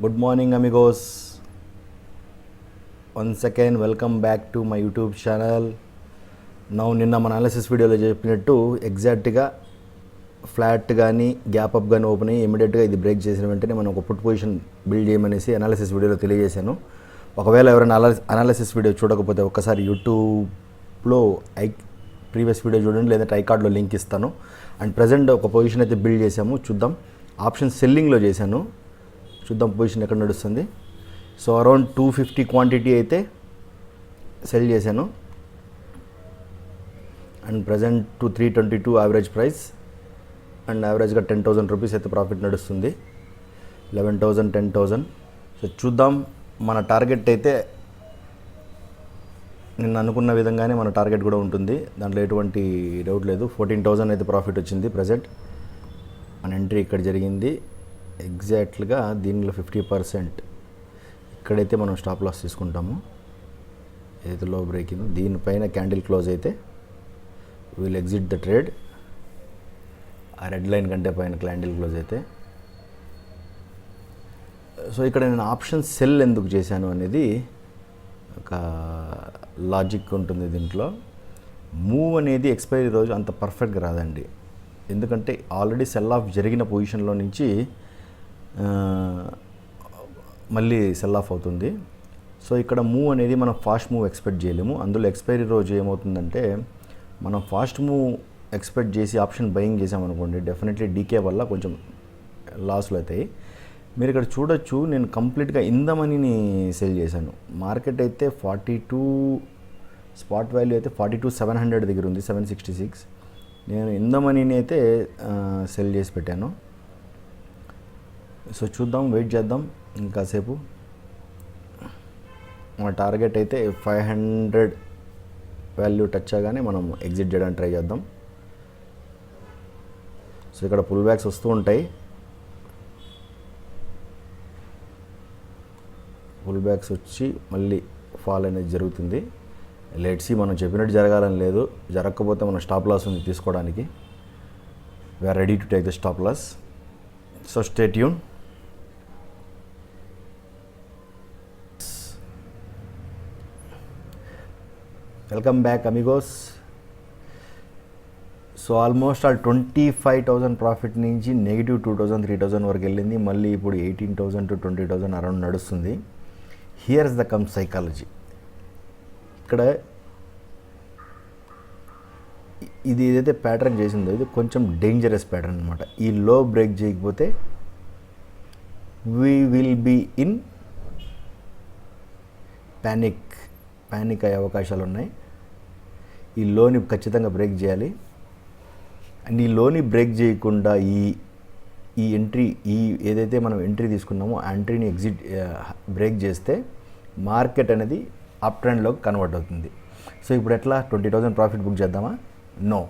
Good morning amigos. Once again welcome back to my YouTube channel. Now నిన్న మన analysis వీడియోలో చెప్పినట్టు ఎగ్జాక్ట్గా ఫ్లాట్ కానీ గ్యాప్ అప్ కానీ ఓపెన్ అయ్యి ఇమీడియట్గా ఇది బ్రేక్ చేసిన వెంటనే మనం ఒక పుట్ పొజిషన్ బిల్డ్ చేయమనేసి అనాలిసిస్ వీడియోలో తెలియజేశాను. ఒకవేళ ఎవరైనా అనాలిసిస్ వీడియో చూడకపోతే ఒక్కసారి యూట్యూబ్లో ప్రీవియస్ వీడియో చూడండి, లేదంటే ఐకార్డ్లో లింక్ ఇస్తాను. అండ్ ప్రజెంట్ ఒక పొజిషన్ అయితే బిల్డ్ చేసాము, చూద్దాం. ఆప్షన్ సెల్లింగ్లో చేశాను, చూద్దాం పొజిషన్ ఎక్కడ నడుస్తుంది. సో అరౌండ్ 250 క్వాంటిటీ అయితే సెల్ చేశాను and present to 322 average price and యావరేజ్గా 10,000 రూపీస్ అయితే ప్రాఫిట్ నడుస్తుంది. 11,000 10,000. సో చూద్దాం. మన టార్గెట్ అయితే నిన్న అనుకున్న విధంగానే మన టార్గెట్ కూడా ఉంటుంది, దాంట్లో ఎటువంటి డౌట్ లేదు. 14,000 అయితే ప్రాఫిట్ వచ్చింది ప్రజెంట్. మన ఎంట్రీ ఇక్కడ జరిగింది ఎగ్జాక్ట్గా, దీనిలో 50%. ఇక్కడైతే మనం స్టాప్ లాస్ తీసుకుంటాము, ఏదైతే లో బ్రేకింగ్ దీనిపైన క్యాండిల్ క్లోజ్ అయితే విల్ ఎగ్జిట్ ద ట్రేడ్. ఆ రెడ్ లైన్ కంటే పైన క్యాండిల్ క్లోజ్ అయితే. సో ఇక్కడ నేను ఆప్షన్ సెల్ ఎందుకు చేశాను అనేది ఒక లాజిక్ ఉంటుంది దీంట్లో. మూవ్ అనేది ఎక్స్పైరీ రోజు అంత పర్ఫెక్ట్గా రాదండి, ఎందుకంటే ఆల్రెడీ సెల్ ఆఫ్ జరిగిన పొజిషన్లో నుంచి మళ్ళీ సెల్ ఆఫ్ అవుతుంది. సో ఇక్కడ మూవ్ అనేది మనం ఫాస్ట్ మూవ్ ఎక్స్పెక్ట్ చేయలేము. అందులో ఎక్స్పైరీ రోజు ఏమవుతుందంటే మనం ఫాస్ట్ మూవ్ ఎక్స్పెక్ట్ చేసి ఆప్షన్ బయింగ్ చేసామనుకోండి, డెఫినెట్లీ డీకే వల్ల కొంచెం లాస్లు అవుతాయి. మీరు ఇక్కడ చూడొచ్చు, నేను కంప్లీట్గా ఇన్ ద మనీని సెల్ చేశాను. మార్కెట్ అయితే 42, స్పాట్ వాల్యూ అయితే 42,700 దగ్గర ఉంది, 766. నేను ఇన్ ద మనీని అయితే సెల్ చేసి పెట్టాను. సో చూద్దాం, వెయిట్ చేద్దాం ఇంకాసేపు. మా టార్గెట్ అయితే 500 వాల్యూ టచ్ అవ్వగానే మనం ఎగ్జిట్ చేయడానికి ట్రై చేద్దాం. సో ఇక్కడ పుల్ బ్యాక్స్ వస్తూ ఉంటాయి, పుల్ బ్యాక్స్ వచ్చి మళ్ళీ ఫాల్ అనేది జరుగుతుంది. లెట్స్ సీ, మనం చెప్పినట్టు జరగాలని లేదు, జరగకపోతే మనం స్టాప్ లాస్ ఉంది తీసుకోవడానికి. We're ready to take the stop loss. So stay tune. Welcome back amigos. So almost all 25,000 profit నుంచి నెగిటివ్ 2,000 3,000 వరకు వెళ్ళింది. మళ్ళీ ఇప్పుడు 18,000 to 20,000 అరౌండ్ నడుస్తుంది. Here is the come psychology. ఇక్కడ ఇది ఏదైతే ప్యాటర్న్ చేసిందో ఇది కొంచెం డేంజరస్ ప్యాటర్న్ అనమాట. ఈ లో బ్రేక్ చేయకపోతే we will be in panic అయ్యే అవకాశాలు ఉన్నాయి. ఈ లోని ఖచ్చితంగా బ్రేక్ చేయాలి. అండ్ ఈ లోని బ్రేక్ చేయకుండా ఈ ఎంట్రీ, ఏదైతే మనం ఎంట్రీ తీసుకున్నామో ఆ ఎంట్రీని బ్రేక్ చేస్తే మార్కెట్ అనేది అప్ ట్రెండ్లోకి కన్వర్ట్ అవుతుంది. సో ఇప్పుడు ఎట్లా 20,000 ప్రాఫిట్ బుక్ చేద్దామా? No,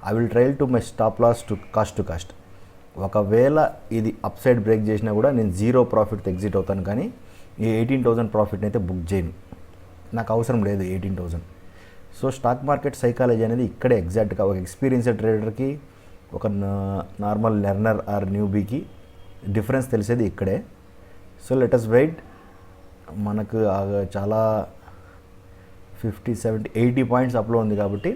I will trail to my stop loss to cost. ఒకవేళ ఇది అప్ సైడ్ బ్రేక్ చేసినా కూడా నేను 0 ప్రాఫిట్తో ఎగ్జిట్ అవుతాను, కానీ ఈ 18,000 ప్రాఫిట్ని అయితే బుక్ చేయను, నాకు అవసరం లేదు 18,000. సో స్టాక్ మార్కెట్ సైకాలజీ అనేది ఇక్కడే ఎగ్జాక్ట్గా ఒక ఎక్స్పీరియన్స్డ్ ట్రేడర్కి, ఒక నార్మల్ లెర్నర్ ఆర్ న్యూబీకి డిఫరెన్స్ తెలిసేది ఇక్కడే. So let us wait. మనకు చాలా 50 70 80 పాయింట్స్ అప్లో ఉంది కాబట్టి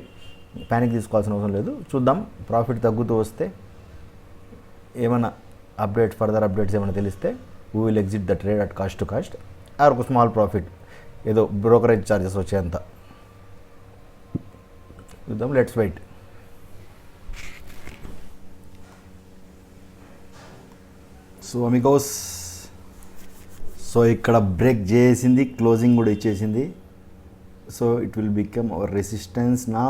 ప్యానిక్ తీసుకోవాల్సిన అవసరం లేదు. చూద్దాం, ప్రాఫిట్ తగ్గుతూ వస్తే ఏమైనా ఫర్దర్ అప్డేట్స్ ఏమైనా తెలిస్తే we will exit the trade at cost to cost, or ఒక స్మాల్ ప్రాఫిట్ ఏదో బ్రోకరేజ్ ఛార్జెస్ వచ్చేంత చూద్దాం. Let's wait. So amigos, so ఇక్కడ బ్రేక్ చేసింది, క్లోజింగ్ కూడా ఇచ్చేసింది. So it will become our resistance నా.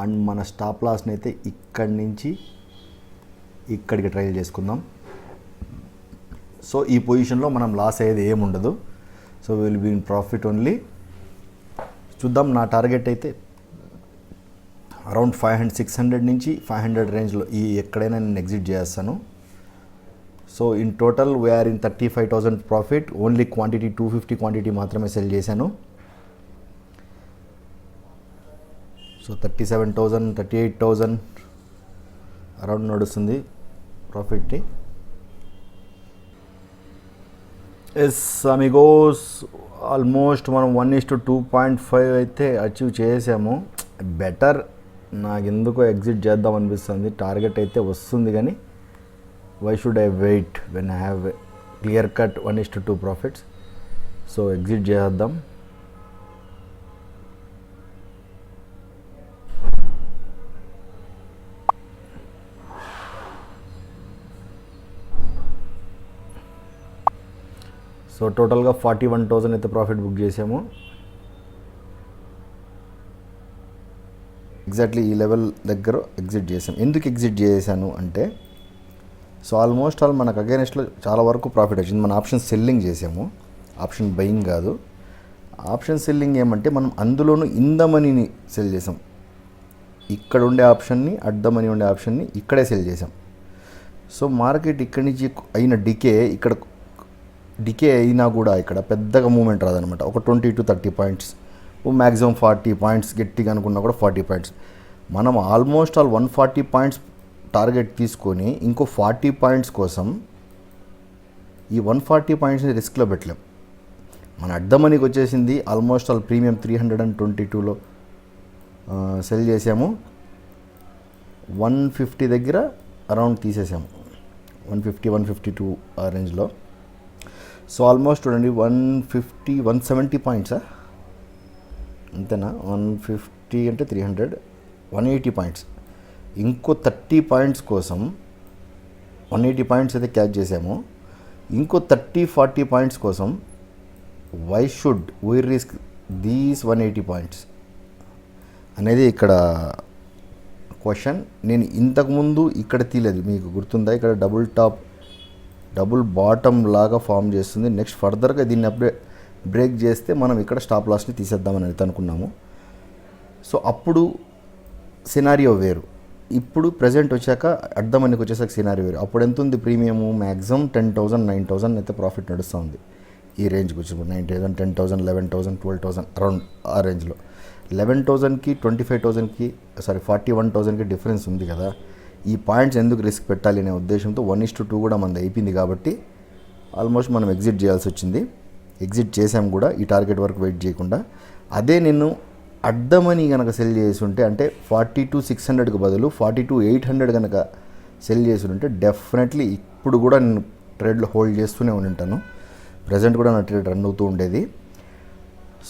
అండ్ మన స్టాప్ లాస్ని అయితే ఇక్కడి నుంచి ఇక్కడికి ట్రయల్ చేసుకుందాం. సో ఈ పొజిషన్లో మనం లాస్ అయ్యేది ఏముండదు. So will be in profit only. చూద్దాం. నా టార్గెట్ అయితే అరౌండ్ 600 నుంచి 500 రేంజ్లో ఎక్కడైనా నేను ఎగ్జిట్ చేస్తాను. So in total we're in 35,000 profit. Only quantity 250 quantity మాత్రమే సెల్ చేశాను. సో 37,000 38,000 అరౌండ్ నడుస్తుంది ప్రాఫిట్ని. ఎస్ అమిగోస్, ఆల్మోస్ట్ మనం 1:2.5 అయితే అచీవ్ చేసాము. బెటర్, నాకు ఎందుకో ఎగ్జిట్ చేద్దాం అనిపిస్తుంది. టార్గెట్ అయితే వస్తుంది కానీ why should I wait when I have clear cut 1:2 profits. So exit చేద్దాం. సో టోటల్గా 41,000 అయితే ప్రాఫిట్ బుక్ చేసాము. ఎగ్జాక్ట్లీ ఈ లెవెల్ దగ్గర ఎగ్జిట్ చేసాం. ఎందుకు ఎగ్జిట్ చేశాను అంటే, సో ఆల్మోస్ట్ ఆల్ మనకు అగైనెస్ట్లో చాలా వరకు ప్రాఫిట్ వచ్చింది. మన ఆప్షన్ సెల్లింగ్ చేసాము, ఆప్షన్ బయింగ్ కాదు. ఆప్షన్ సెల్లింగ్ ఏమంటే మనం అందులోనూ ఇన్ ద మనీని సెల్ చేసాం. ఇక్కడ ఉండే ఆప్షన్ని, అట్ ద మనీ ఉండే ఆప్షన్ని ఇక్కడే సెల్ చేసాం. సో మార్కెట్ ఇక్కడి నుంచి అయిన ఇక్కడ డికే అయినా కూడా ఇక్కడ పెద్దగా మూమెంట్ రాదనమాట. ఒక 20 to 30 పాయింట్స్, మ్యాక్సిమం 40 పాయింట్స్ గట్టిగా అనుకున్నా కూడా 40 పాయింట్స్. మనం ఆల్మోస్ట్ ఆల్ 140 పాయింట్స్ టార్గెట్ తీసుకొని ఇంకో 40 పాయింట్స్ కోసం ఈ 140 పాయింట్స్ని రిస్క్లో పెట్టలేం. మన అడ్డ మనీకి వచ్చేసింది ఆల్మోస్ట్ ఆల్ ప్రీమియం 322లో సెల్ చేసాము. 150 దగ్గర అరౌండ్ తీసేసాము, 150-152 ఆ రేంజ్లో. సో ఆల్మోస్ట్ చూడండి 170 పాయింట్సా, అంతేనా? 150 అంటే 300, 180 పాయింట్స్. ఇంకో 30 పాయింట్స్ కోసం 180 పాయింట్స్ అయితే క్యాచ్ చేసాము. ఇంకో 30-40 పాయింట్స్ కోసం why should we risk these 180 points అనేది ఇక్కడ క్వశ్చన్. నేను ఇంతకుముందు ఇక్కడ తీయలేదు, మీకు గుర్తుందా? ఇక్కడ డబుల్ బాటమ్ లాగా ఫామ్ చేస్తుంది. నెక్స్ట్ ఫర్దర్గా దీన్ని బ్రేక్ చేస్తే మనం ఇక్కడ స్టాప్ లాస్ని తీసేద్దామని అయితే అనుకున్నాము. సో అప్పుడు సినారియో వేరు. ఇప్పుడు ప్రజెంట్ వచ్చాక అడ్డ మనీకి వచ్చేసరికి సినారియో వేరు. అప్పుడు ఎంత ఉంది ప్రీమియము? మ్యాక్సిమం 10,000, 9,000 అయితే ప్రాఫిట్ నడుస్తూ ఉంది. ఈ రేంజ్కి వచ్చినప్పుడు 9,000, 10,000, 11,000, 12,000 అరౌండ్ ఆ రేంజ్లో. 11,000కి 25,000కి 41,000కి డిఫరెన్స్ ఉంది కదా. ఈ పాయింట్స్ ఎందుకు రిస్క్ పెట్టాలి అనే ఉద్దేశంతో 1:2 కూడా మనది అయిపోయింది కాబట్టి ఆల్మోస్ట్ మనం ఎగ్జిట్ చేయాల్సి వచ్చింది. ఎగ్జిట్ చేసాం కూడా ఈ టార్గెట్ వరకు వెయిట్ చేయకుండా. అదే నేను అడ్డ మనీ కనుక సెల్ చేసి ఉంటే, అంటే 42,600కి బదులు 42,800 కనుక సెల్ చేసి ఉంటే డెఫినెట్లీ ఇప్పుడు కూడా నేను ట్రేడ్లో హోల్డ్ చేస్తూనే ఉంటాను. ప్రజెంట్ కూడా నా ట్రేడ్ రన్ అవుతూ ఉండేది.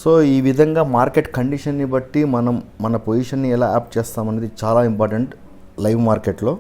సో ఈ విధంగా మార్కెట్ కండిషన్ని బట్టి మనం మన పొజిషన్ని ఎలా యాప్ చేస్తామనేది చాలా ఇంపార్టెంట్ లైవ్ మార్కెట్లో.